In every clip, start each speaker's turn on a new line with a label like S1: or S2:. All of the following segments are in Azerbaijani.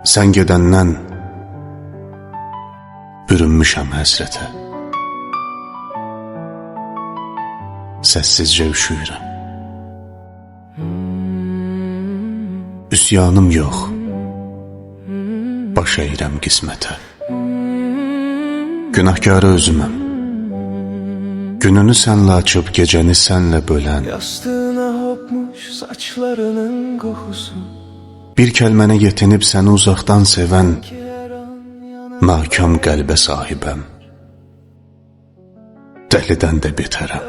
S1: Sən gedəndən bürünmüşəm həsrətə. Səssizcə üşüyürəm. Üsyanım yox, baş əyirəm qismətə. Günahkarı özüməm. Gününü sənlə açıb, gecəni sənlə bölən.
S2: Yastığına hopmuş saçlarının qoxusu.
S1: Bir kəlmənə yetinib səni uzaqdan sevən nakam qəlbə sahibəm. Dəlidən də betərəm.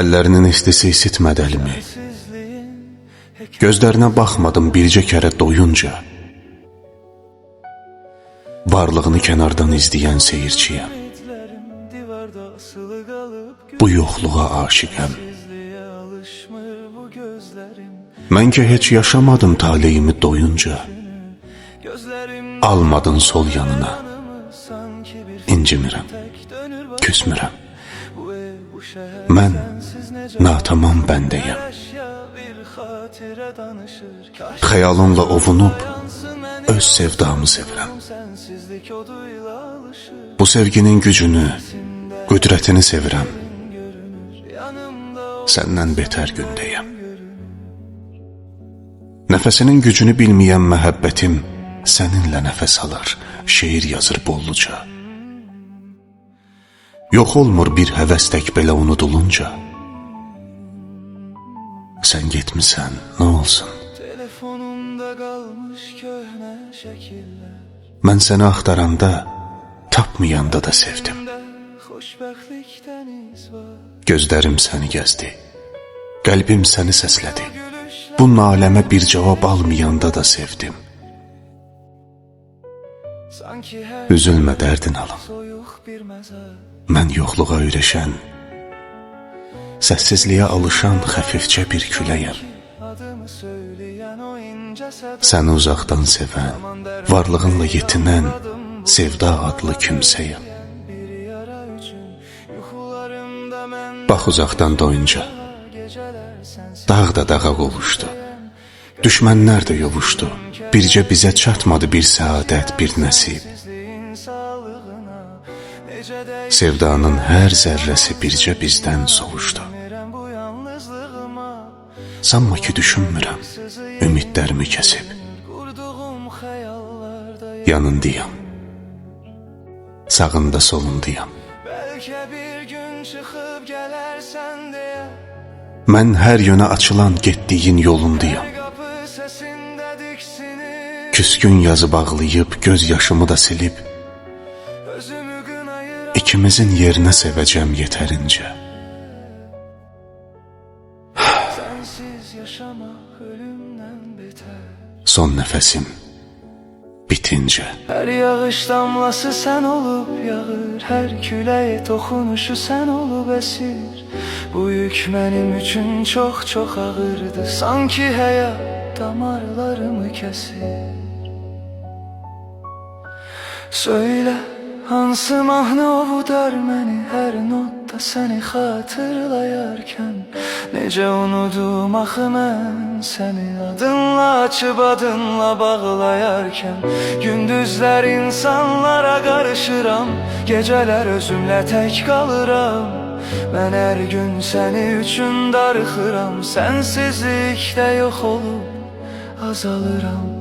S1: Əllərinin istisi isitmədi əlimi. Gözlərinə baxmadım bircə kərə doyunca. Varlığını kənardan izləyən seyirçiyəm. Bu yoxluğa aşiqəm. Mən ki heç yaşamadım taleyimi doyunca. Almadın sol yanına. İncimirəm, küsmürəm. Mən natamam bəndəyəm. Xəyalımla ovunub öz sevdamı sevirəm. Bu sevginin gücünü, qüdrətini sevirəm. Səndən betər gündəyəm. Nəfəsinin gücünü bilməyən məhəbbətim səninlə nəfəs alır, şeir yazır bolluca. Yox olmur bir həvəs tək belə unudulunca. Sən getmisən, nə olsun? Mən səni axtaranda, tapmayanda da sevdim. Gözlərim səni gəzdi, qəlbim səni səslədi. Bu naləmə bir cavab almayanda da sevdim. Üzülmə, dərdin alım. Mən yoxluğa öyrəşən, səssizliyə alışan xəfifcə bir küləyəm. Səni uzaqdan sevən, varlığınla yetinən, sevda adlı kimsəyəm. Bax uzaqdan doyunca, dağ da dağa qovuşdu, düşmənlər də yovuşdu. Bircə bizə çatmadı bir səadət, bir nəsib. Sevdanın hər zərrəsi bircə bizdən sovuşdu. Sanma ki düşünmürəm, ümidlərimi kəsib. Yanındayam, sağında solundayam. Mən hər yönə açılan getdiyin yolundayam. Küskün yazı bağlayıb, göz yaşımı da silib, İkimizin yerinə sevəcəm yetərincə. Son nəfəsim bitincə.
S2: Hər yağış damlası sən olub yağır, hər küləyə toxunuşu sən olub əsir. Bu yük mənim üçün çox ağırdı, sanki həyat damarlarımı kəsir. Söylə, hansı mahnı ovudar məni hər notda səni xatırlayarkən? Necə unudum axı mən səni adınla açıb adınla bağlayarkən? Gündüzlər insanlara qarışıram, gecələr özümlə tək qalıram. Mən hər gün səni üçün darıxıram, sənsizlikdə yox olub azalıram.